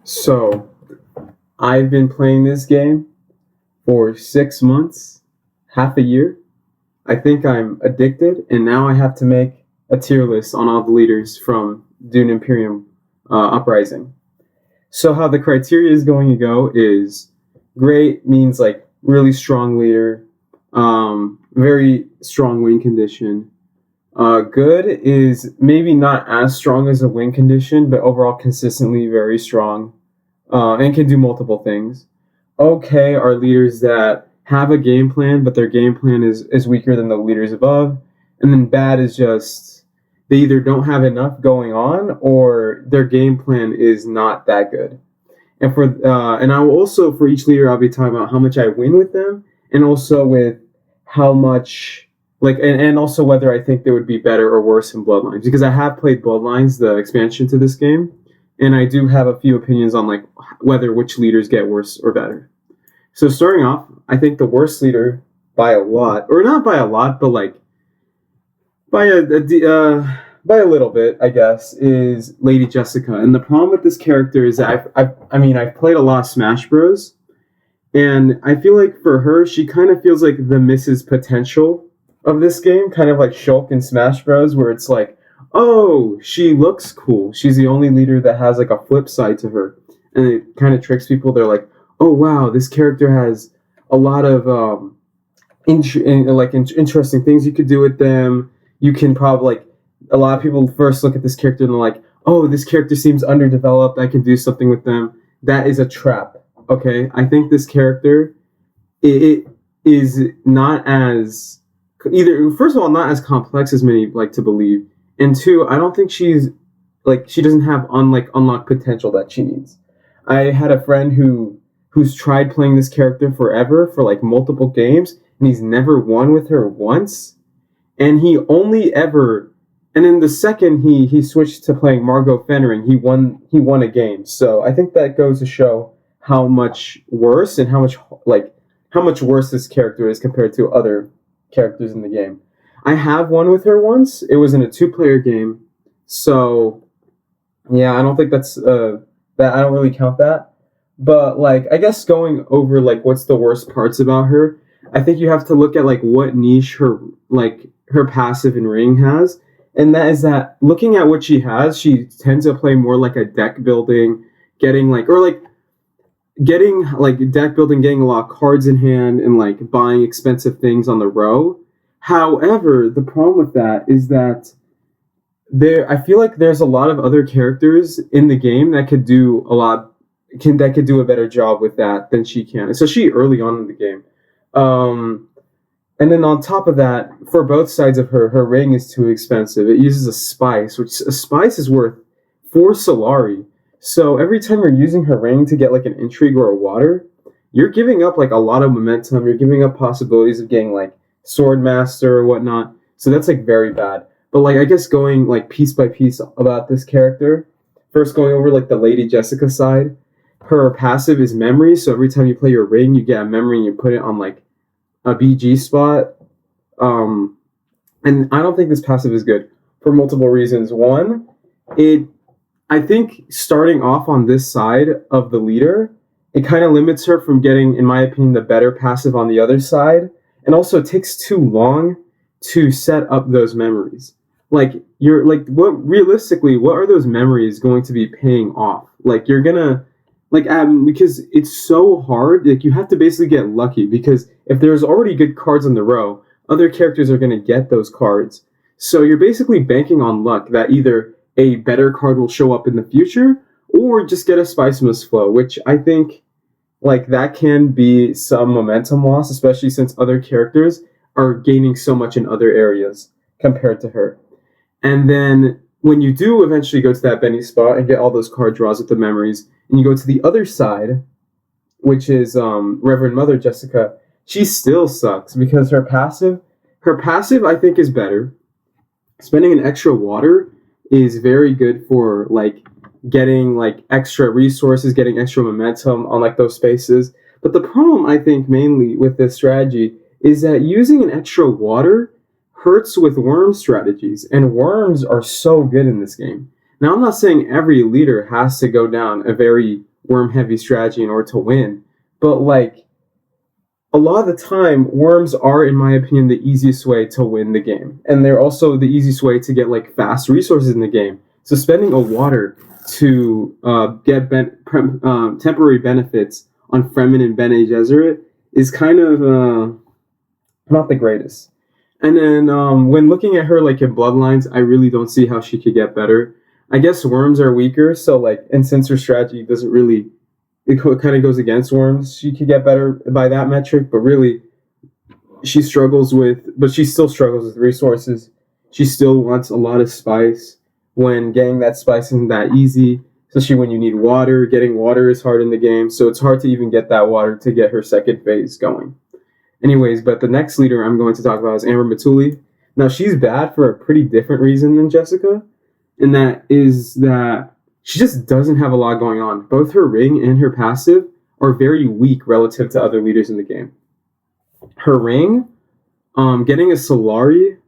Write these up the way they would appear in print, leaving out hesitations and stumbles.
So, I've been playing this game for 6 months, half a year. I think I'm addicted, and now I have to make a tier list on all the leaders from Dune Imperium Uprising. So, how the criteria is going to go is great means like really strong leader, very strong win condition. Good is maybe not as strong as a win condition, but overall consistently very strong and can do multiple things. Okay are leaders that have a game plan, but their game plan is weaker than the leaders above. And then bad is just they either don't have enough going on or their game plan is not that good. And I will also for each leader I'll be talking about how much I win with them and also with how much and also whether I think they would be better or worse in Bloodlines because I have played Bloodlines, the expansion to this game, and I do have a few opinions on like whether which leaders get worse or better. So starting off, I think the worst leader by a lot, or not by a lot, but like by by a little bit, I guess, is Lady Jessica. And the problem with this character is that I've played a lot of Smash Bros. And I feel like for her, she kind of feels like the Mrs. Potential of this game, kind of like Shulk in Smash Bros, where it's like, oh, she looks cool. She's the only leader that has like a flip side to her, and it kind of tricks people. They're like, oh wow, this character has a lot of interesting things you could do with them. You can probably like a lot of people first look at this character and they're like, oh, this character seems underdeveloped. I can do something with them. That is a trap. Okay, I think this character it is not as either first of all not as complex as many like to believe, and two, I don't think she doesn't have unlocked potential that she needs. I had a friend who's tried playing this character forever for like multiple games, and he's never won with her once, and he only ever and then the second he switched to playing Margot Fennering, he won a game. So I think that goes to show how much worse and how much worse this character is compared to other characters in the game. I have won with her once. It was in a two-player game, so yeah, I don't think that I don't really count that. But like, I guess going over like what's the worst parts about her, I think you have to look at like what niche her passive in ring has, and that is that looking at what she has, she tends to play more like a deck building, getting like or like getting like deck building, getting a lot of cards in hand, and like buying expensive things on the row. However, the problem with that is that I feel like there's a lot of other characters in the game that could do a lot that could do a better job with that than she can, especially early on in the game. Um, and then on top of that, for both sides of her ring is too expensive. It uses a spice, which a spice is worth 4 Solari. So every time you're using her ring to get like an intrigue or a water, you're giving up like a lot of momentum. You're giving up possibilities of getting like sword master or whatnot. So that's like very bad. But like I guess going like piece by piece about this character, first going over like the Lady Jessica side, her passive is memory. So every time you play your ring, you get a memory and you put it on like a BG spot. Um, and I don't think this passive is good for multiple reasons. One, it I think starting off on this side of the leader, it kind of limits her from getting, in my opinion, the better passive on the other side. And also it takes too long to set up those memories. Like you're like what realistically, what are those memories going to be paying off? Like you're gonna because it's so hard, like you have to basically get lucky because if there's already good cards in the row, other characters are gonna get those cards. So you're basically banking on luck that either a better card will show up in the future or just get a Spice Mist flow, which I think like that can be some momentum loss, especially since other characters are gaining so much in other areas compared to her. And then when you do eventually go to that Benny spot and get all those card draws with the memories, and you go to the other side, which is Reverend Mother Jessica, she still sucks because her passive I think is better. Spending an extra water is very good for like getting like extra resources, getting extra momentum on like those spaces. But the problem I think mainly with this strategy is that using an extra water hurts with worm strategies, and worms are so good in this game. Now, I'm not saying every leader has to go down a very worm heavy strategy in order to win, but like a lot of the time, worms are, in my opinion, the easiest way to win the game, and they're also the easiest way to get like fast resources in the game. So spending a water to get temporary benefits on Fremen and Bene Gesserit is kind of not the greatest. And then when looking at her like in Bloodlines, I really don't see how she could get better. I guess worms are weaker, so like, and since her strategy doesn't really, it kind of goes against worms, she could get better by that metric. But really, but she still struggles with resources. She still wants a lot of spice. When getting that spice isn't that easy, especially when you need water. Getting water is hard in the game, so it's hard to even get that water to get her second phase going. Anyways, but the next leader I'm going to talk about is Amber Matuli. Now, she's bad for a pretty different reason than Jessica, and that is that she just doesn't have a lot going on. Both her ring and her passive are very weak relative to other leaders in the game. Her ring, getting a Solari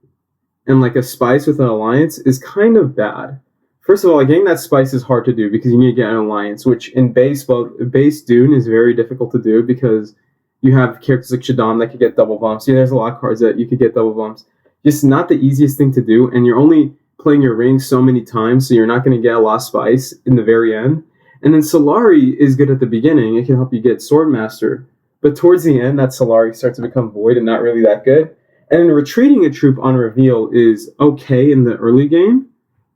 and like a spice with an alliance is kind of bad. First of all, getting that spice is hard to do because you need to get an alliance, which in base Dune is very difficult to do because you have characters like Shaddam that could get double bumps. Yeah, there's a lot of cards that you could get double bumps. Just not the easiest thing to do, and you're only playing your ring so many times, so you're not going to get a lot of spice in the very end. And then Solari is good at the beginning. It can help you get Swordmaster. But towards the end, that Solari starts to become void and not really that good. And then retreating a troop on reveal is okay in the early game,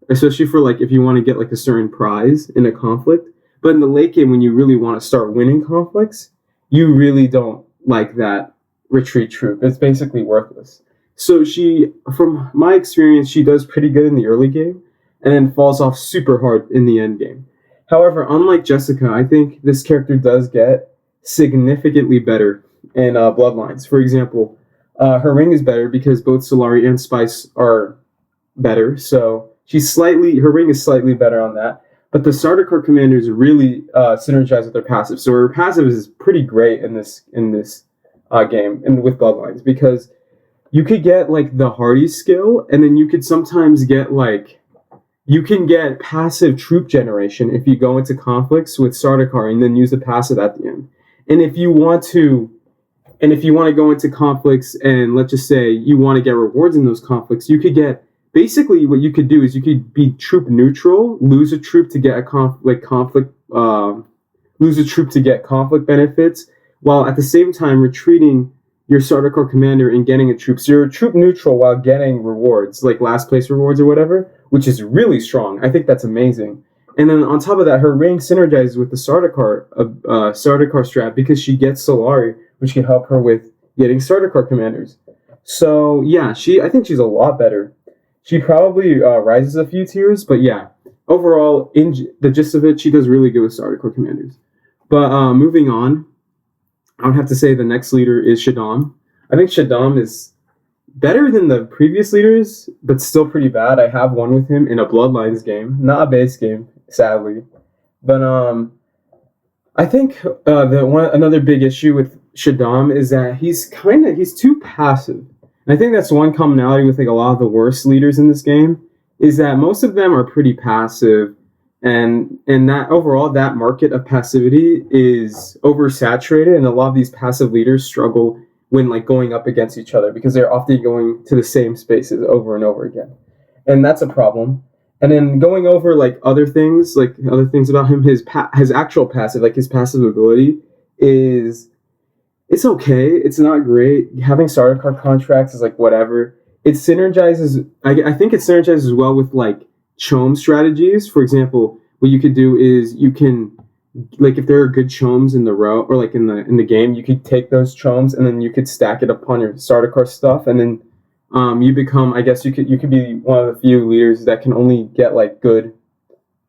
especially for like if you want to get like a certain prize in a conflict. But in the late game, when you really want to start winning conflicts, you really don't like that retreat troop. It's basically worthless. So she, from my experience, she does pretty good in the early game and then falls off super hard in the end game. However, unlike Jessica, I think this character does get significantly better in Bloodlines. For example, her ring is better because both Solari and Spice are better. So her ring is slightly better on that. But the starter core commanders really synergize with their passive. So her passive is pretty great in this game and with Bloodlines because you could get like the Hardy skill, and then you could sometimes get like you can get passive troop generation if you go into conflicts with Sardaukar and then use the passive at the end. And if you want to go into conflicts and let's just say you want to get rewards in those conflicts, you could get basically what you could do is you could be troop neutral, lose a troop to get lose a troop to get conflict benefits, while at the same time retreating your starter core commander and getting a troop. So you're troop neutral while getting rewards, like last place rewards or whatever, which is really strong. I think that's amazing. And then on top of that, her ring synergizes with the Sardaukar strat because she gets Solari, which can help her with getting starter core commanders. So yeah, I think she's a lot better. She probably rises a few tiers, but yeah, overall, in the gist of it, she does really good with starter core commanders. But moving on, I would have to say the next leader is Shaddam. I think Shaddam is better than the previous leaders, but still pretty bad. I have one with him in a Bloodlines game, not a base game, sadly. But I think another big issue with Shaddam is that he's too passive. And I think that's one commonality with like a lot of the worst leaders in this game is that most of them are pretty passive. And that overall, that market of passivity is oversaturated, and a lot of these passive leaders struggle when like going up against each other because they're often going to the same spaces over and over again, and that's a problem. And then going over like other things about him, his actual passive, like his passive ability, it's okay. It's not great. Having starter card contracts is like whatever. It synergizes. I think it synergizes well with like Chome strategies. For example, what you could do is you can, like, if there are good Chomes in the row or like in the game, you could take those Chomes and then you could stack it upon your starter card stuff, and then you become, I guess you could be one of the few leaders that can only get like good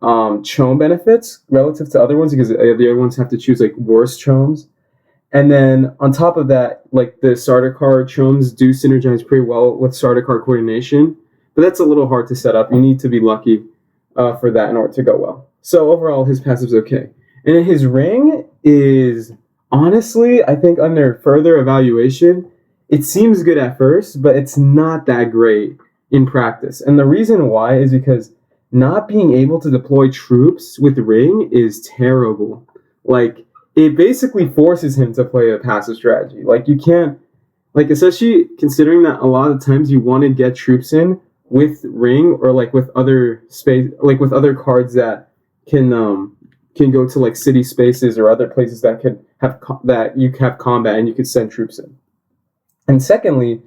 Chome benefits relative to other ones because the other ones have to choose like worse Chomes. And then on top of that, like the starter card Chomes do synergize pretty well with starter card coordination. But that's a little hard to set up. You need to be lucky for that in order to go well. So overall, his passive's okay. And then his ring is, honestly, I think under further evaluation, it seems good at first, but it's not that great in practice. And the reason why is because not being able to deploy troops with ring is terrible. Like, it basically forces him to play a passive strategy. Like, you can't, like, especially considering that a lot of times you want to get troops in with ring, or like with other space, like with other cards that can go to like city spaces or other places that can have that you have combat and you could send troops in. And secondly,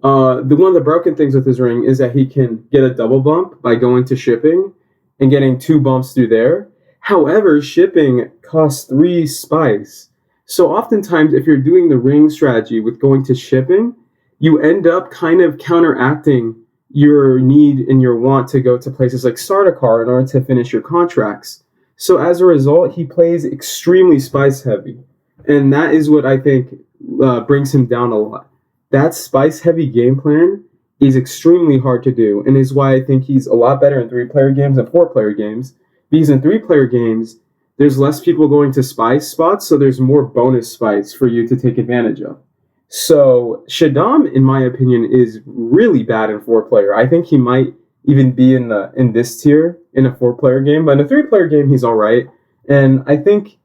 the one of the broken things with his ring is that he can get a double bump by going to shipping and getting 2 bumps through there. However, shipping costs 3 spice. So oftentimes, if you're doing the ring strategy with going to shipping, you end up kind of counteracting your need and your want to go to places like Sardaukar in order to finish your contracts. So as a result, he plays extremely spice heavy. And that is what I think brings him down a lot. That spice heavy game plan is extremely hard to do, and is why I think he's a lot better in 3-player games than 4-player games. Because in 3-player games, there's less people going to spice spots, so there's more bonus spice for you to take advantage of. So Shaddam, in my opinion, is really bad in 4-player. I think he might even be in this tier in a 4-player game, but in a 3-player game, he's all right. And I think,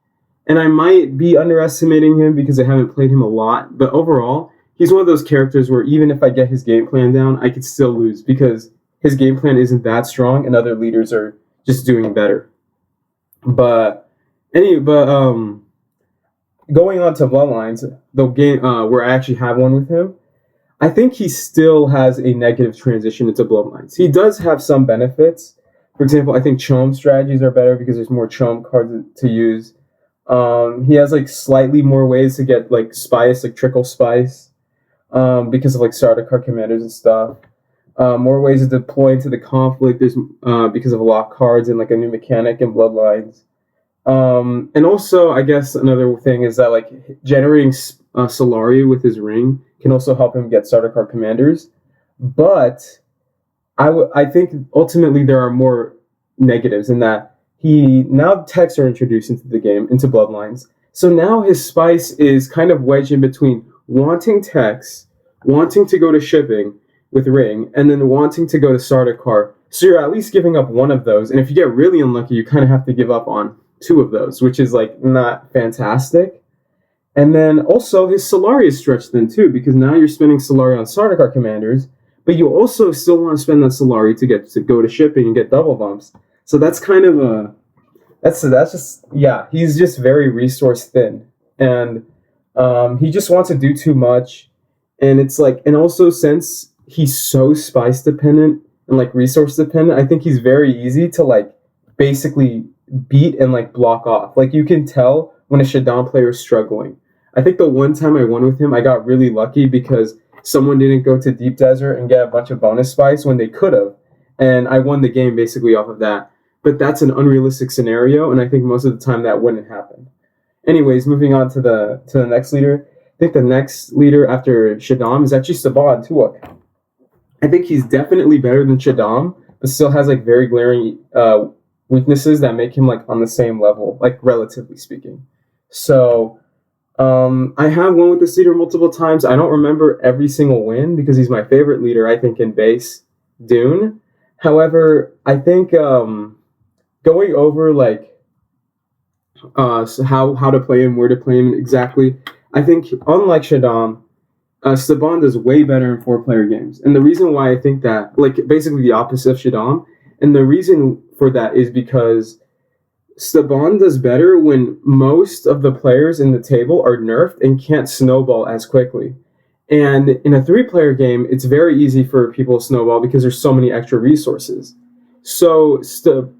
and I might be underestimating him because I haven't played him a lot, but overall, he's one of those characters where even if I get his game plan down, I could still lose because his game plan isn't that strong and other leaders are just doing better. But going on to Bloodlines, the game where I actually have one with him, I think he still has a negative transition into Bloodlines. He does have some benefits. For example, I think Chom strategies are better because there's more Chom cards to use. He has like slightly more ways to get like spice, like trickle spice, because of like Sardaukar commanders and stuff. More ways to deploy into the conflict. There's because of lock cards and like a new mechanic in Bloodlines. And also, I guess another thing is that like generating Solari with his ring can also help him get Sardaukar commanders. But I think ultimately there are more negatives in that he now techs are introduced into the game, into Bloodlines. So now his spice is kind of wedged in between wanting techs, wanting to go to shipping with ring, and then wanting to go to Sardaukar. So you're at least giving up one of those. And if you get really unlucky, you kind of have to give up on 2 of those, which is like not fantastic. And then also his Solari is stretched thin too, because now you're spending Solari on Sardaukar commanders, but you also still want to spend that Solari to go to shipping and get double bumps. So that's kind of that's just, yeah, he's just very resource thin, and he just wants to do too much. And it's like, and also since he's so spice dependent and like resource dependent, I think he's very easy to like basically beat and like block off. Like you can tell when a Shaddam player is struggling. I think the one time I won with him, I got really lucky because someone didn't go to Deep Desert and get a bunch of bonus spice when they could have, and I won the game basically off of that. But that's an unrealistic scenario, and I think most of the time that wouldn't happen. Anyways, moving on to the next leader. I think the next leader after Shaddam is actually Saban Tuak. I think he's definitely better than Shaddam, but still has like very glaring weaknesses that make him like on the same level, like relatively speaking. So I have won with this leader multiple times. I don't remember every single win because he's my favorite leader, I think, in base Dune. However, I think going over like so how to play him, where to play him exactly, I think unlike Shaddam, Saban does way better in 4-player games. And the reason why I think that, like basically the opposite of Shaddam, and the reason for that is because Saban does better when most of the players in the table are nerfed and can't snowball as quickly. And in a 3-player game, it's very easy for people to snowball because there's so many extra resources. So,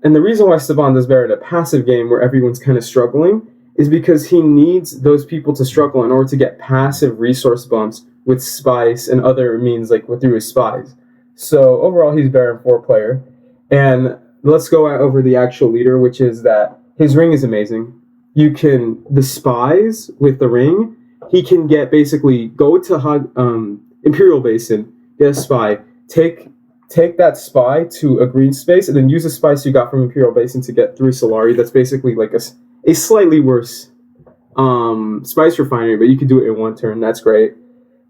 and the reason why Saban does better in a passive game where everyone's kind of struggling is because he needs those people to struggle in order to get passive resource bumps with spice and other means like through his spies. So overall, he's better in 4-player. And let's go over the actual leader, which is that his ring is amazing. You can, the spies with the ring, he can get basically go to Imperial Basin, get a spy, take that spy to a green space, and then use the spice you got from Imperial Basin to get 3 Solari. That's basically like a slightly worse spice refinery, but you could do it in 1 turn. That's great.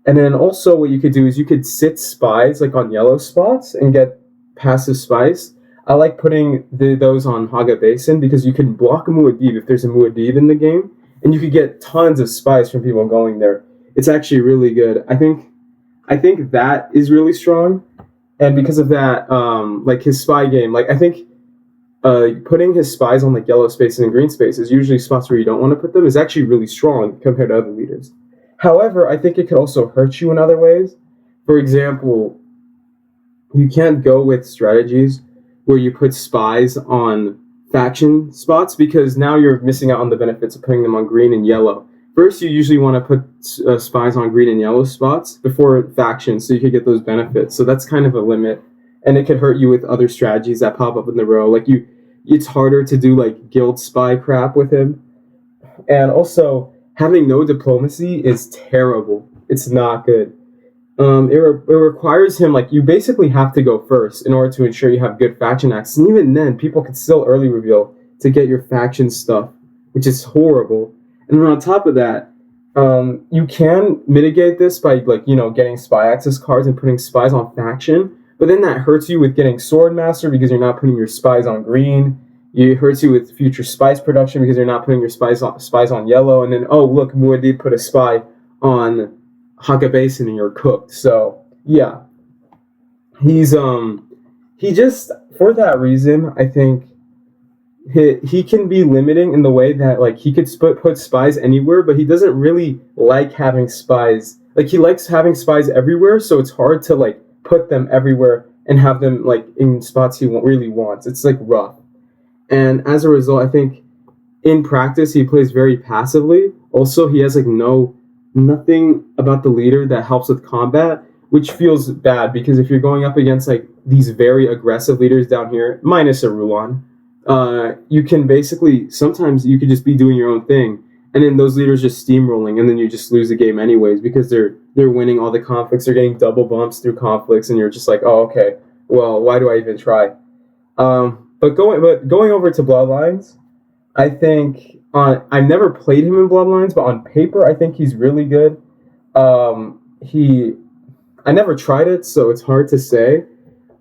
And then also what you could do is you could sit spies like on yellow spots and get passive spice. I like putting those on Haga Basin because you can block a Muad'Dib if there's a Muad'Dib in the game, and you could get tons of spies from people going there. It's actually really good. I think that is really strong, and because of that, like his spy game, like I think putting his spies on like yellow spaces and green spaces, usually spots where you don't want to put them, is actually really strong compared to other leaders. However, I think it could also hurt you in other ways. For example, you can't go with strategies where you put spies on faction spots because now you're missing out on the benefits of putting them on green and yellow. First, you usually want to put spies on green and yellow spots before factions so you could get those benefits. So that's kind of a limit, and it could hurt you with other strategies that pop up in the row. Like it's harder to do like guild spy crap with him, and also having no diplomacy is terrible. It's not good. It requires him, like, you basically have to go first in order to ensure you have good faction access. And even then, people can still early reveal to get your faction stuff, which is horrible. And then on top of that, you can mitigate this by, like, getting spy access cards and putting spies on faction. But then that hurts you with getting Swordmaster because you're not putting your spies on green. It hurts you with future spice production because you're not putting your spies on yellow. And then, oh, look, Muad'Dib put a spy on Haga Basin and you're cooked. So yeah, he just, for that reason, I think he can be limiting in the way that, like, he could put spies anywhere, but he doesn't really like having spies. Like, he likes having spies everywhere, so it's hard to, like, put them everywhere and have them, like, in spots he really wants. It's, like, rough. And as a result, I think in practice he plays very passively. Also, he has, like, nothing about the leader that helps with combat, which feels bad because if you're going up against like these very aggressive leaders down here, minus a Rulon, you can basically, sometimes you could just be doing your own thing, and then those leaders just steamrolling, and then you just lose the game anyways because they're winning all the conflicts, they're getting double bumps through conflicts, and you're just like, oh, okay, well, why do I even try? But going over to Bloodlines, I think I've never played him in Bloodlines, but on paper, I think he's really good. I never tried it, so it's hard to say.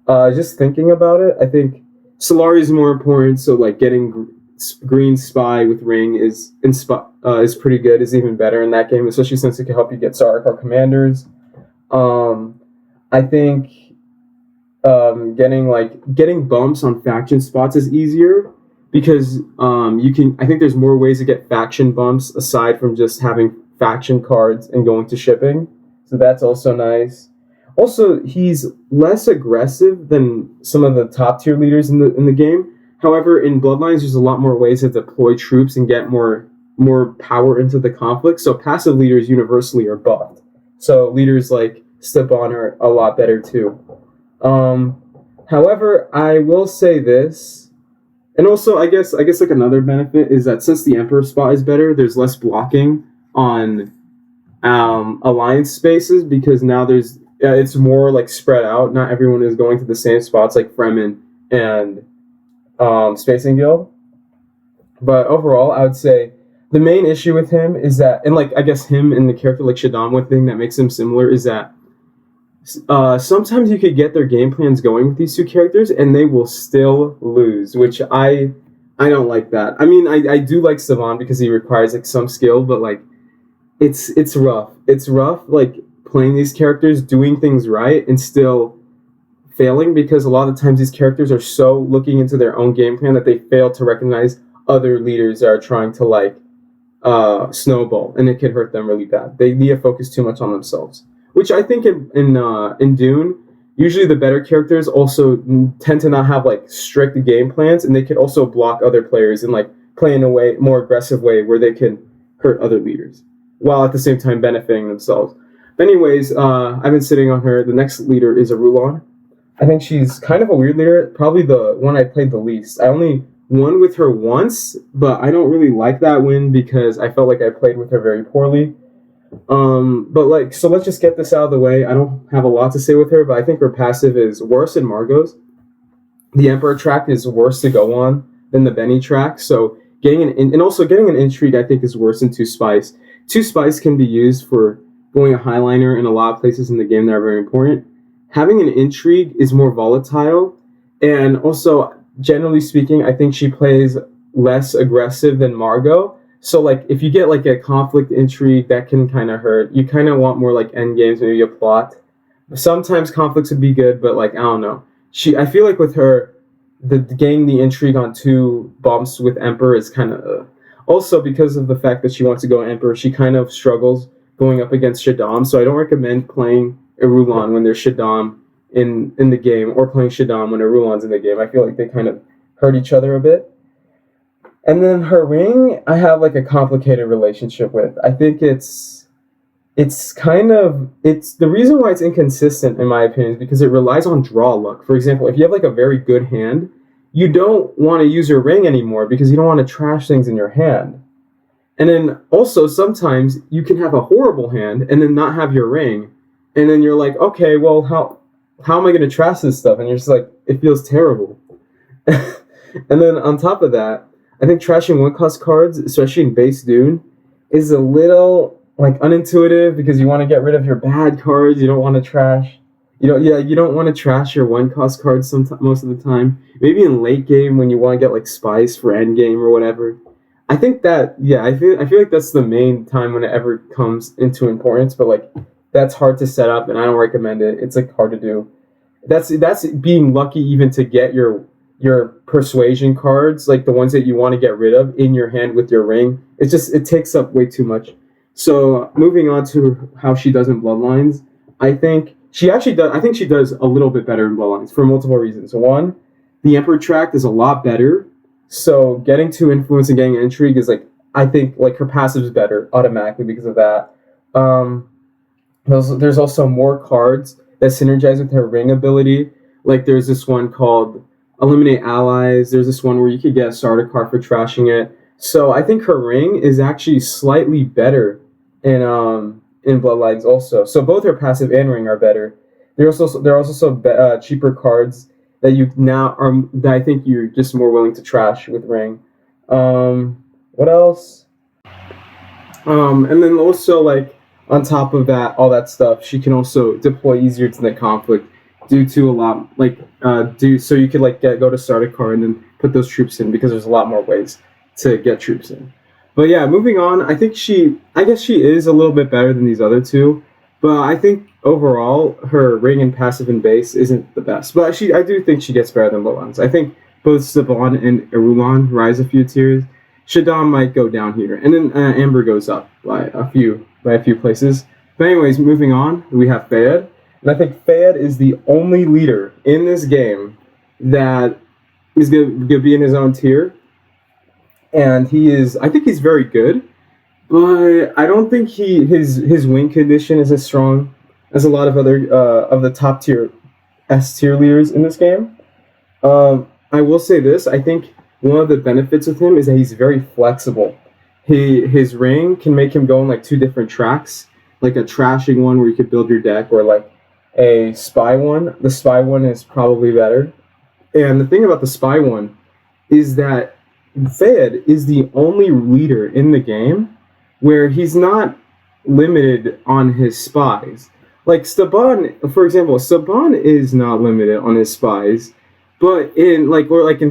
Just thinking about it, I think Solari is more important. So like getting green spy with ring is pretty good. Is even better in that game, especially since it can help you get Sarkar commanders. I think getting bumps on faction spots is easier because I think there's more ways to get faction bumps aside from just having faction cards and going to shipping. So that's also nice. Also, he's less aggressive than some of the top tier leaders in the game. However, in Bloodlines, there's a lot more ways to deploy troops and get more power into the conflict. So passive leaders universally are buffed. So leaders like Stepan are a lot better too. However, I will say this, and also I guess like another benefit is that since the Emperor spot is better, there's less blocking on alliance spaces because now it's more like spread out. Not everyone is going to the same spots like Fremen and Spacing Guild. But overall, I would say the main issue with him is that, and like I guess him and the character like Shaddam, one thing that makes him similar is that sometimes you could get their game plans going with these two characters and they will still lose, which I don't like that. I mean, I do like Savan because he requires like some skill, but like it's rough. It's rough like playing these characters, doing things right, and still failing because a lot of the times these characters are so looking into their own game plan that they fail to recognize other leaders that are trying to like snowball, and it could hurt them really bad. They need to focus too much on themselves, which I think in Dune, usually the better characters also tend to not have like strict game plans, and they could also block other players and like play in a way more aggressive way where they can hurt other leaders while at the same time benefiting themselves. But anyways, I've been sitting on her. The next leader is a Rulon. I think she's kind of a weird leader, probably the one I played the least. I only won with her once, but I don't really like that win because I felt like I played with her very poorly. But like, so let's just get this out of the way. I don't have a lot to say with her, but I think her passive is worse than Margot's. The Emperor track is worse to go on than the Benny track. So getting and also getting an intrigue, I think, is worse than 2 spies. 2 spies can be used for going a highliner in a lot of places in the game that are very important. Having an intrigue is more volatile, And also, generally speaking, I think she plays less aggressive than Margot. So like if you get like a conflict intrigue, that can kind of hurt. You kind of want more like end games, maybe a plot. Sometimes conflicts would be good, but like I don't know. I feel like with her, the getting the intrigue on two bumps with Emperor is kind of also because of the fact that she wants to go Emperor. She kind of struggles going up against Shaddam, so I don't recommend playing Irulan when there's Shaddam in the game, or playing Shaddam when Irulan's in the game. I feel like they kind of hurt each other a bit. And then her ring, I have like a complicated relationship with. I think it's kind of it's the reason why it's inconsistent in my opinion is because it relies on draw luck. For example, if you have like a very good hand, you don't want to use your ring anymore because you don't want to trash things in your hand. And then also sometimes you can have a horrible hand and then not have your ring, and then you're like, okay, well, how am I going to trash this stuff? And you're just like, it feels terrible. And then on top of that, I think trashing one cost cards, especially in base Dune, is a little like unintuitive because you want to get rid of your bad cards. You don't want to trash. You don't want to trash your one cost cards most of the time. Maybe in late game when you want to get like spice for end game or whatever. I think that I feel like that's the main time when it ever comes into importance. But like that's hard to set up, and I don't recommend it. It's like hard to do. That's being lucky even to get your persuasion cards, like the ones that you want to get rid of, in your hand with your ring. It takes up way too much. So moving on to how she does in Bloodlines, I think she actually does. I think she does a little bit better in Bloodlines for multiple reasons. One, the Emperor tract is a lot better. So getting to influence and getting intrigue is like, I think like her passive is better automatically because of that. There's also more cards that synergize with her ring ability. Like there's this one called Eliminate Allies. There's this one where you could get a starter card for trashing it. So I think her ring is actually slightly better in Bloodlines also. So both her passive and ring are better. There are also some cheaper cards that you now are that I think you're just more willing to trash with ring. What else? And then also like on top of that, all that stuff, she can also deploy easier to the conflict due to a lot like so you could like go to start a card and then put those troops in because there's a lot more ways to get troops in. But yeah, moving on, I guess she is a little bit better than these other two, but I think overall her ring and passive and base isn't the best. But I do think she gets better than Bloodlines. I think both Saban and Irulan rise a few tiers. Shaddam might go down here, and then Amber goes up by a few places. But anyways, moving on, we have Fayed, and I think Fayed is the only leader in this game that is gonna be in his own tier, and I think he's very good, but I don't think his win condition is as strong as a lot of other of the top tier S tier leaders in this game. I will say this: I think one of the benefits with him is that he's very flexible. His ring can make him go on like two different tracks, like a trashing one where you could build your deck, or like a spy one. The spy one is probably better. And the thing about the spy one is that Fayed is the only leader in the game where he's not limited on his spies. Like Staban, for example, Staban is not limited on his spies, but in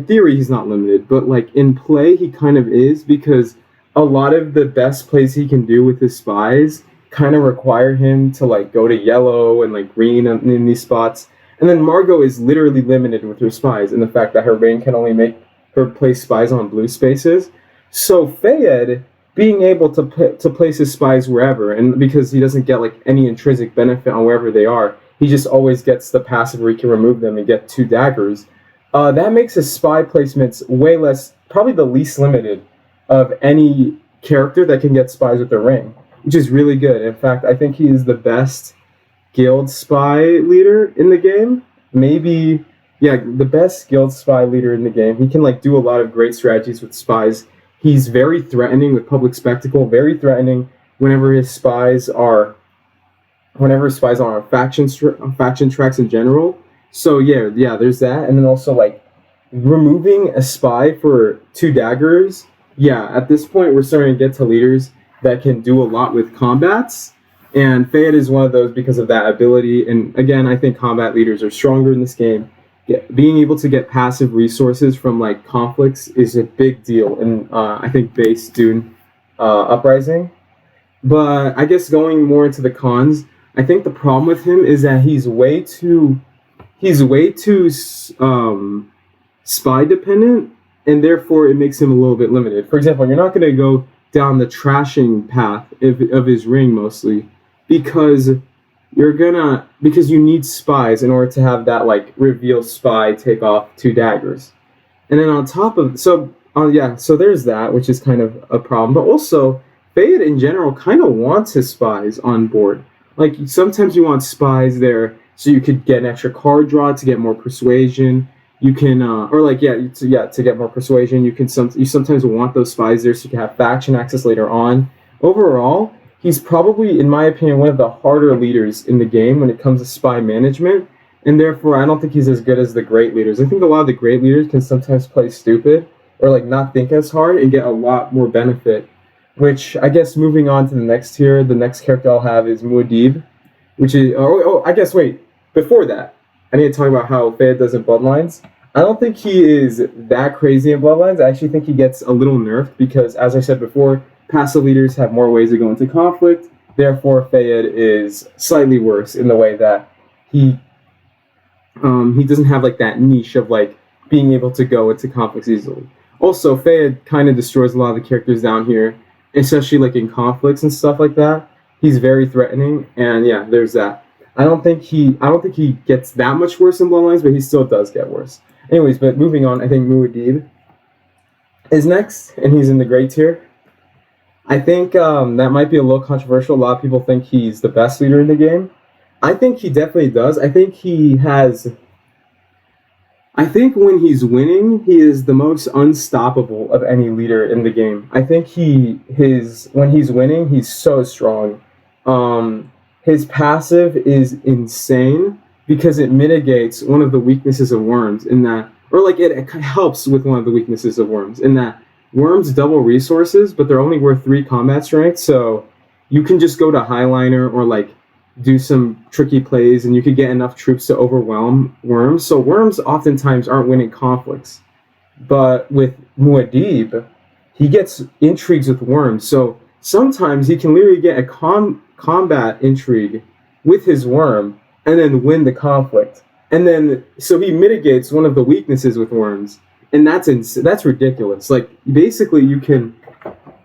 theory he's not limited, but like in play he kind of is, because a lot of the best plays he can do with his spies kind of require him to like go to yellow and like green in these spots. And then Margot is literally limited with her spies, and the fact that her ring can only make her place spies on blue spaces. So Fayed being able to place his spies wherever, and because he doesn't get like any intrinsic benefit on wherever they are, he just always gets the passive where he can remove them and get 2 daggers. That makes his spy placements way less, probably the least limited of any character that can get spies with the ring, which is really good. In fact, I think he is the best guild spy leader in the game. Maybe, yeah, the best guild spy leader in the game. He can like do a lot of great strategies with spies. He's very threatening with public spectacle, very threatening whenever his spies are on faction tracks in general. So yeah, there's that. And then also like removing a spy for 2 daggers. Yeah, at this point we're starting to get to leaders that can do a lot with combats, and Fayed is one of those because of that ability. And again, I think combat leaders are stronger in this game being able to get passive resources from like conflicts is a big deal in I think base Dune Uprising. But I guess going more into the cons, I think the problem with him is that he's way too spy dependent, and therefore it makes him a little bit limited. For example, you're not going to go down the trashing path of his ring mostly because because you need spies in order to have that like reveal spy take off two daggers. And then on top of so there's that, which is kind of a problem. But also, Fayed in general kind of wants his spies on board. Like sometimes you want spies there so you could get an extra card draw to get more persuasion. You can, or like to get more persuasion. You sometimes want those spies there so you can have faction access later on. Overall, he's probably, in my opinion, one of the harder leaders in the game when it comes to spy management. And therefore, I don't think he's as good as the great leaders. I think a lot of the great leaders can sometimes play stupid or like not think as hard and get a lot more benefit. Which I guess moving on to the next tier, the next character I'll have is Muad'Dib, which is I guess wait before that I need to talk about how Fayed does in Bloodlines. I don't think he is that crazy in Bloodlines. I actually think he gets a little nerfed because, as I said before, passive leaders have more ways to go into conflict. Therefore, Fayed is slightly worse in the way that he doesn't have like that niche of like being able to go into conflicts easily. Also, Fayed kind of destroys a lot of the characters down here, especially like in conflicts and stuff like that. He's very threatening, and yeah, there's that. I don't think he gets that much worse in Bloodlines, but he still does get worse. Anyways, but moving on, I think Muad'Dib is next, and he's in the great tier. I think that might be a little controversial. A lot of people think he's the best leader in the game. I think he definitely does. I think when he's winning, he is the most unstoppable of any leader in the game. I think when he's winning, he's so strong. His passive is insane because it mitigates one of the weaknesses of worms in that, or like it helps with one of the weaknesses of worms in that worms double resources, but they're only worth 3 combat strength, so you can just go to Highliner or like do some tricky plays and you could get enough troops to overwhelm worms. So worms oftentimes aren't winning conflicts. But with Muad'Dib, he gets intrigues with worms. So sometimes he can literally get a combat intrigue with his worm and then win the conflict. And then so he mitigates one of the weaknesses with worms. And that's ridiculous. Like basically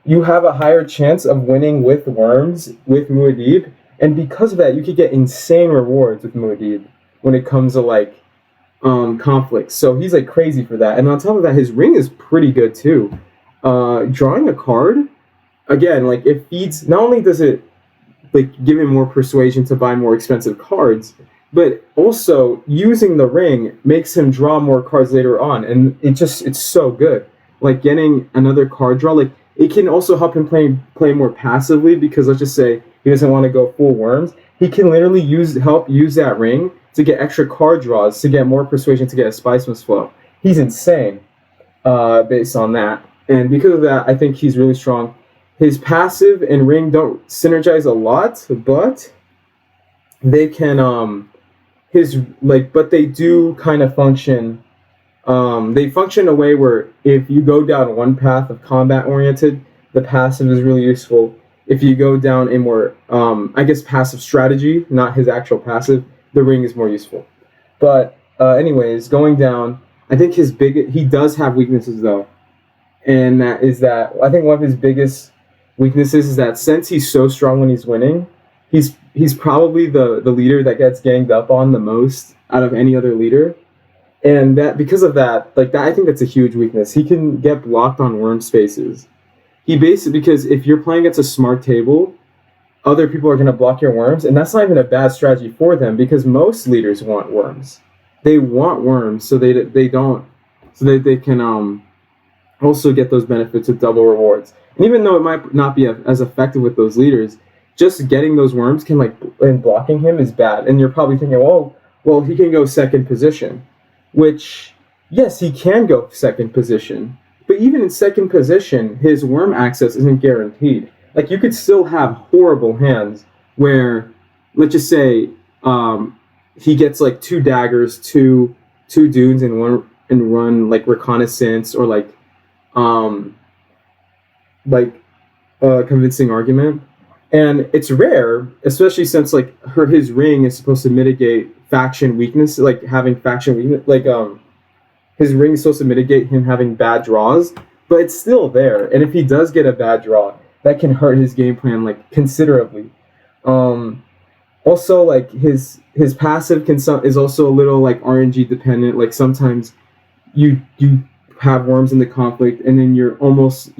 you have a higher chance of winning with worms with Muad'Dib. And because of that, you could get insane rewards with Muad'Dib when it comes to like conflicts. So he's like crazy for that. And on top of that, his ring is pretty good too. Drawing a card, again, like it feeds. Not only does it like give him more persuasion to buy more expensive cards, but also using the ring makes him draw more cards later on, and it's so good. Like getting another card draw, like it can also help him play more passively because let's just say he doesn't want to go full worms. He can literally help use that ring to get extra card draws, to get more persuasion, to get a Spiceman's Flow. He's insane based on that. And because of that, I think he's really strong. His passive and ring don't synergize a lot, but they can but they do kind of function. They function in a way where if you go down one path of combat oriented, the passive is really useful. If you go down a more, passive strategy, not his actual passive, the ring is more useful. But anyways, going down, I think he does have weaknesses though. And that is that, I think one of his biggest weaknesses is that since he's so strong when he's winning, he's probably the leader that gets ganged up on the most out of any other leader. And that because of that, I think that's a huge weakness. He can get blocked on worm spaces. Because if you're playing against a smart table, other people are going to block your worms, and that's not even a bad strategy for them because most leaders want worms. They want worms so they can also get those benefits of double rewards. And even though it might not be as effective with those leaders, just getting those worms and blocking him is bad. And you're probably thinking, well, he can go second position, which yes, he can go second position. But even in second position, his worm access isn't guaranteed. Like, you could still have horrible hands where, let's just say, he gets, 2 daggers, 2 two dunes and run like reconnaissance or um like convincing argument. And it's rare, especially since like his ring is supposed to mitigate faction weakness, like having faction weakness, his ring is supposed to mitigate him having bad draws, but it's still there. And if he does get a bad draw, that can hurt his game plan like considerably. Um, Also, like his passive is also a little like RNG dependent. Like sometimes you have worms in the conflict, and then you're almost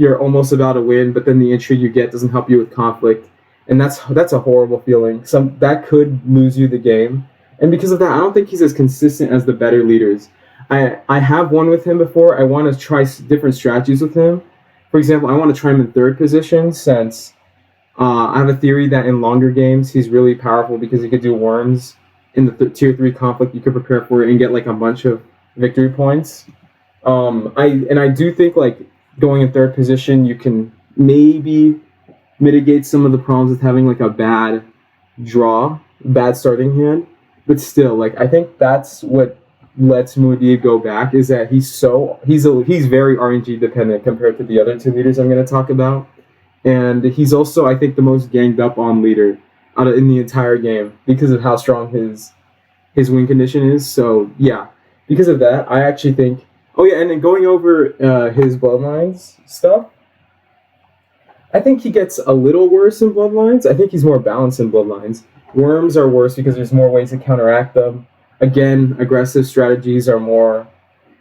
about to win, but then the entry you get doesn't help you with conflict, and that's a horrible feeling. Some that could lose you the game, and because of that, I don't think he's as consistent as the better leaders. I have won with him before. I want to try different strategies with him. For example, I want to try him in third position since I have a theory that in longer games he's really powerful because he could do worms in the tier 3 conflict. You could prepare for it and get like a bunch of victory points. I do think like going in third position you can maybe mitigate some of the problems with having like a bad bad starting hand, but still like I think that's what lets Muad'Dib go back is that he's very RNG dependent compared to the other two leaders I'm going to talk about. And he's also, I think, the most ganged up on leader in the entire game because of how strong his win condition is. So yeah, because of that, I actually think. Oh yeah, and then going over his Bloodlines stuff, I think he gets a little worse in Bloodlines. I think he's more balanced in Bloodlines. Worms are worse because there's more ways to counteract them. Again, aggressive strategies are more.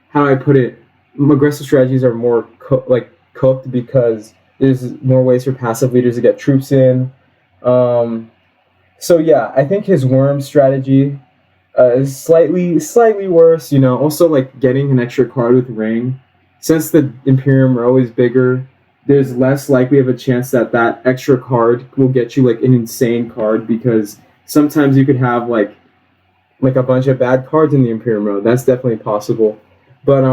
How do I put it? Aggressive strategies are more cooked because there's more ways for passive leaders to get troops in. So yeah, I think his worm strategy is slightly worse. You know, also like getting an extra card with ring. Since the Imperium are always bigger, there's less likely of a chance that extra card will get you like an insane card because sometimes you could have like a bunch of bad cards in the Imperium row. That's definitely possible. But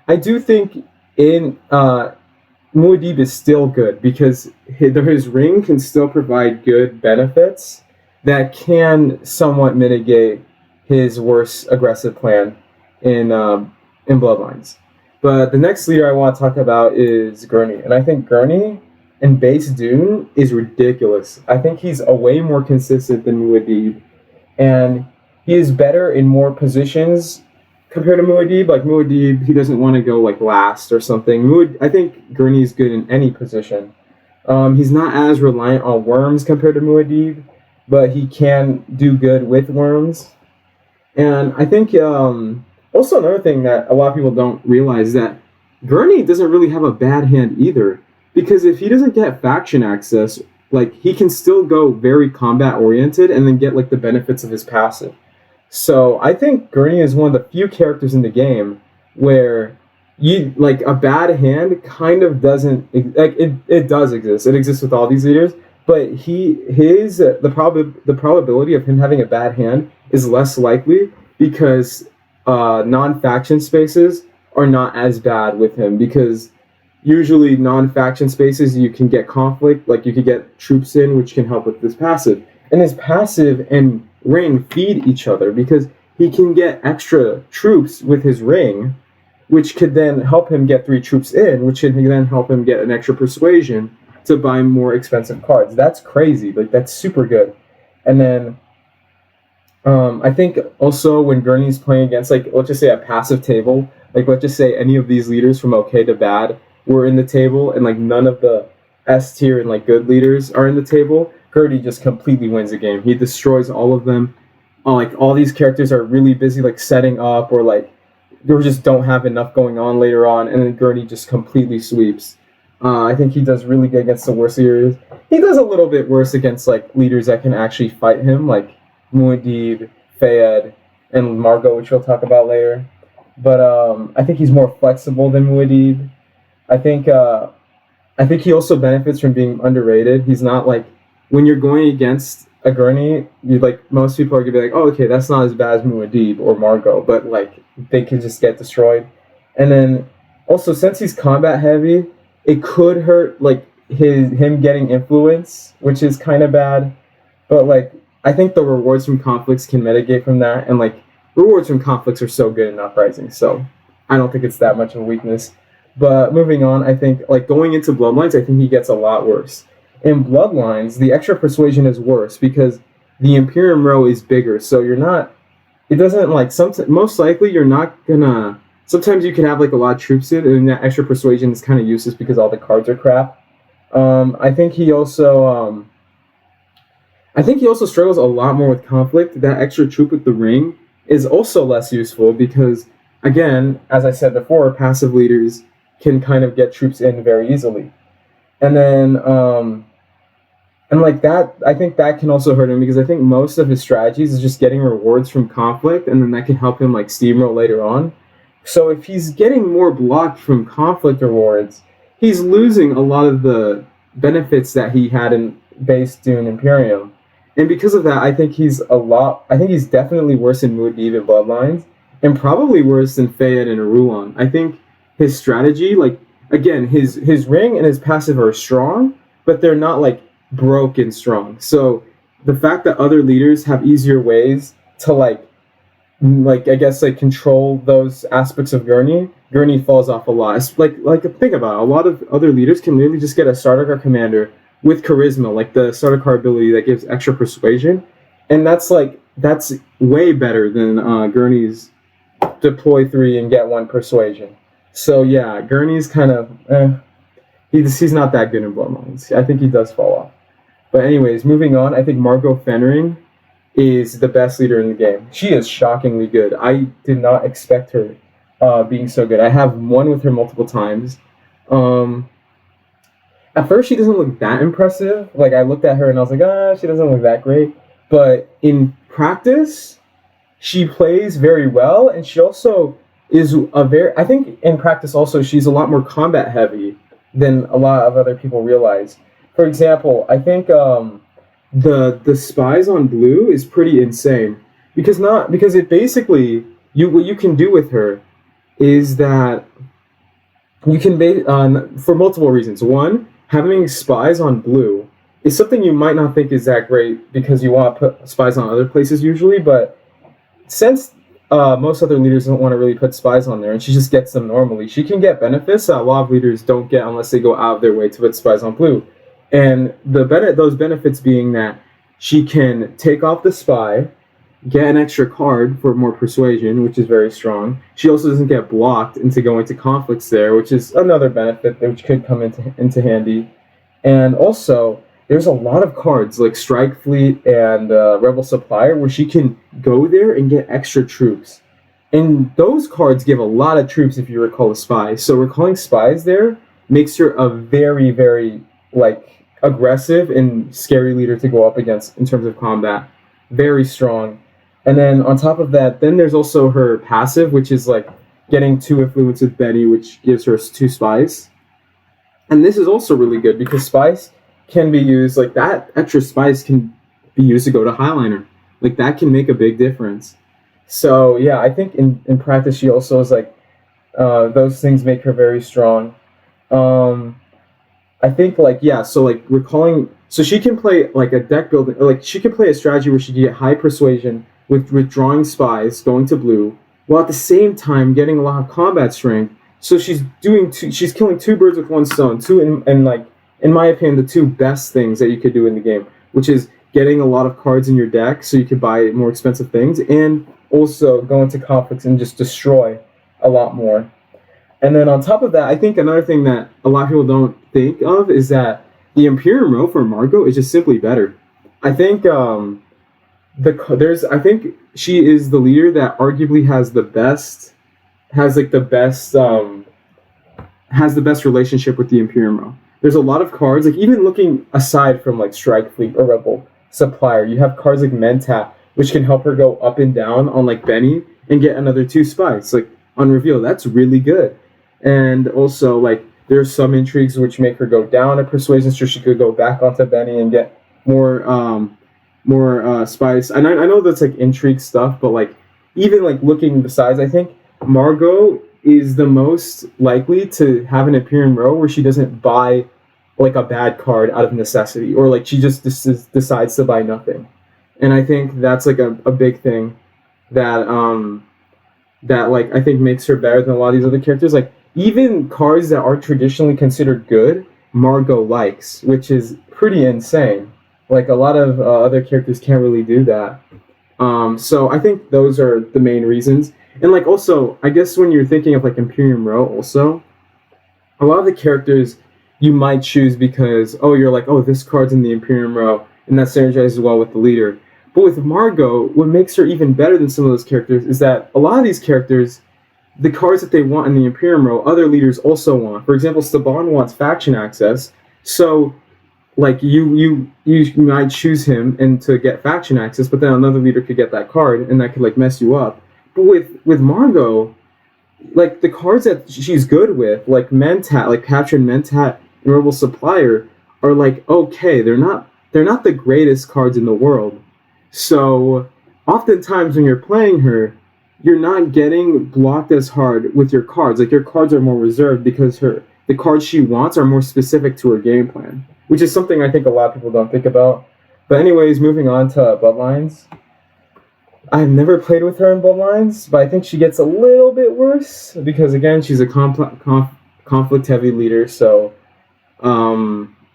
I do think in Muad'Dib is still good because his ring can still provide good benefits that can somewhat mitigate his worst aggressive plan in Bloodlines. But the next leader I want to talk about is Gurney, and I think Gurney in base Dune is ridiculous. I think he's a way more consistent than Muad'Dib, and he is better in more positions compared to Muad'Dib. Like Muad'Dib, he doesn't want to go like last or something. I think Gurney is good in any position. He's not as reliant on worms compared to Muad'Dib, but he can do good with worms. And I think also another thing that a lot of people don't realize is that Gurney doesn't really have a bad hand either, because if he doesn't get faction access, like he can still go very combat oriented and then get like the benefits of his passive. So I think Gurney is one of the few characters in the game where you like a bad hand kind of doesn't like it does exist. It exists with all these leaders, but the probability of him having a bad hand is less likely because non-faction spaces are not as bad with him, because usually non-faction spaces you can get conflict, like you could get troops in, which can help with this passive. And his passive and ring feed each other because he can get extra troops with his ring, which could then help him get 3 troops in, which can then help him get an extra persuasion to buy more expensive cards. That's crazy. Like that's super good. And then I think also when Gurney's playing against, like, let's just say a passive table, like let's just say any of these leaders from okay to bad were in the table, and like none of the S tier and like good leaders are in the table, Gurney just completely wins the game. He destroys all of them. Like all these characters are really busy like setting up, or like they just don't have enough going on later on, and then Gurney just completely sweeps. I think he does really good against the worst leaders. He does a little bit worse against like leaders that can actually fight him, like Muad'Dib, Fayed, and Margot, which we'll talk about later. But I think he's more flexible than Muad'Dib. I think he also benefits from being underrated. He's not like, when you're going against a Gurney, most people are gonna be like, oh, okay, that's not as bad as Muad'Dib or Margot, but like they can just get destroyed. And then also, since he's combat heavy, it could hurt like him getting influence, which is kind of bad. But like I think the rewards from conflicts can mitigate from that, and like rewards from conflicts are so good in Uprising, so I don't think it's that much of a weakness. But moving on, I think like going into Bloodlines, I think he gets a lot worse. In Bloodlines, the extra persuasion is worse because the Imperium row is bigger, so you're not. It doesn't like some. Most likely, you're not gonna. Sometimes you can have like a lot of troops in, and that extra persuasion is kind of useless because all the cards are crap. I think he also. I think he also struggles a lot more with conflict. That extra troop with the ring is also less useful because, again, as I said before, passive leaders can kind of get troops in very easily. And then, and like that, I think that can also hurt him because I think most of his strategies is just getting rewards from conflict, and then that can help him like steamroll later on. So if he's getting more blocked from conflict rewards, he's losing a lot of the benefits that he had in base Dune Imperium. And because of that, I think he's definitely worse in Muad'Dib and Bloodlines, and probably worse than Fayed and Arulon. I think his strategy, like again, his ring and his passive are strong, but they're not like broken strong. So the fact that other leaders have easier ways to like I guess like control those aspects of Gurney falls off a lot. It's like think about it. A lot of other leaders can literally just get a Sardaukar commander with charisma, like the Sardaukar ability that gives extra persuasion, and that's way better than Gurney's deploy 3 and get 1 persuasion. So yeah, Gurney's kind of he's not that good in Bloodlines. I think he does fall off. But anyways, moving on, I think Margot Fenring is the best leader in the game. She is shockingly good. I did not expect her being so good. I have won with her multiple times. At first, she doesn't look that impressive. Like, I looked at her and I was like, she doesn't look that great. But in practice, she plays very well, and she also is I think in practice also, she's a lot more combat heavy than a lot of other people realize. For example, I think the spies on blue is pretty insane because it basically what you can do with her is that you can for multiple reasons. One, having spies on blue is something you might not think is that great because you want to put spies on other places usually, but since most other leaders don't want to really put spies on there and she just gets them normally, she can get benefits that a lot of leaders don't get unless they go out of their way to put spies on blue. And those benefits being that she can take off the spy, get an extra card for more persuasion, which is very strong. She also doesn't get blocked into going to conflicts there, which is another benefit which could come into handy. And also, there's a lot of cards like Strike Fleet and Rebel Supplier where she can go there and get extra troops. And those cards give a lot of troops if you recall a spy. So recalling spies there makes her a very, very aggressive and scary leader to go up against in terms of combat. Very strong. And then on top of that, then there's also her passive, which is like getting 2 influence with Benny, which gives her 2 spies. And this is also really good because spies can be used, like that extra spies can be used to go to Highliner. Like that can make a big difference. So yeah, I think in practice she also is those things make her very strong. I think recalling, so she can play like a deck building, or she can play a strategy where she can get high persuasion with withdrawing spies, going to blue, while at the same time getting a lot of combat strength. So she's killing 2 birds with 1 stone. In my opinion, the 2 best things that you could do in the game, which is getting a lot of cards in your deck so you could buy more expensive things, and also go into conflicts and just destroy a lot more. And then on top of that, I think another thing that a lot of people don't think of is that the Imperium row for Margot is just simply better. I think I think she is the leader that arguably has the best relationship with the Imperium row. There's a lot of cards, like even looking aside from like Strike Fleet or Rebel Supplier, you have cards like Mentat, which can help her go up and down on like Benny and get another 2 spies. Like on reveal, that's really good. And also like there's some intrigues which make her go down a persuasion, so she could go back onto Benny and get more spies. And I know that's like intrigue stuff, but like even like looking besides, I think Margot is the most likely to have an Imperium row where she doesn't buy like a bad card out of necessity, or like she just decides to buy nothing. And I think that's like a big thing. that that like I think makes her better than a lot of these other characters. Like even cards that are traditionally considered good, Margot likes, which is pretty insane. Like a lot of other characters can't really do that. So I think those are the main reasons. And like also, I guess when you're thinking of like Imperium Row, also a lot of the characters you might choose because oh you're like oh this card's in the Imperium Row and that synergizes well with the leader. But with Margot, what makes her even better than some of those characters is that a lot of these characters, the cards that they want in the Imperium Row, other leaders also want. For example, Staban wants faction access, so like you might choose him and to get faction access, but then another leader could get that card and that could like mess you up. But with Margot, like the cards that she's good with, like Mentat, like Captured Mentat and Rebel Supplier, are like okay. They're not the greatest cards in the world. So oftentimes when you're playing her, you're not getting blocked as hard with your cards. Like your cards are more reserved because the cards she wants are more specific to her game plan, which is something I think a lot of people don't think about. But anyways, moving on to Bloodlines. I've never played with her in Bloodlines, but I think she gets a little bit worse because again, she's a conflict-heavy leader. So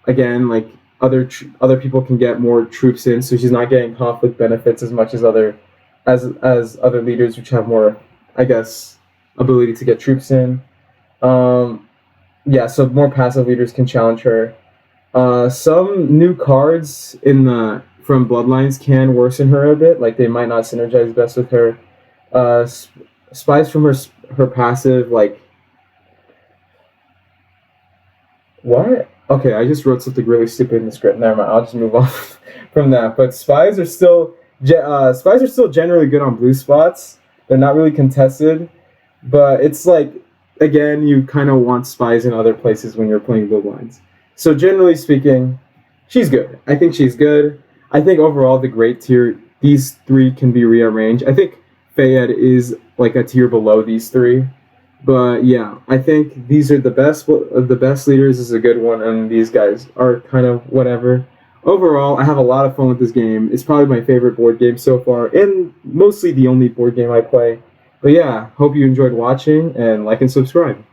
again, like other people can get more troops in, so she's not getting conflict benefits as much as other leaders, which have more, I guess, ability to get troops in. Yeah, so more passive leaders can challenge her. Some new cards in the from Bloodlines can worsen her a bit. Like they might not synergize best with her. Spies from her passive, like what? Okay, I just wrote something really stupid in the script. Never mind. I'll just move on from that. But spies are still generally good on blue spots. They're not really contested, but it's like again, you kind of want spies in other places when you're playing Bloodlines. So generally speaking, she's good. I think she's good. I think overall the great tier, these three can be rearranged. I think Fayed is like a tier below these three. But yeah, I think these are the best. The best leaders is a good one, and these guys are kind of whatever. Overall, I have a lot of fun with this game. It's probably my favorite board game so far, and mostly the only board game I play. But yeah, hope you enjoyed watching, and like and subscribe.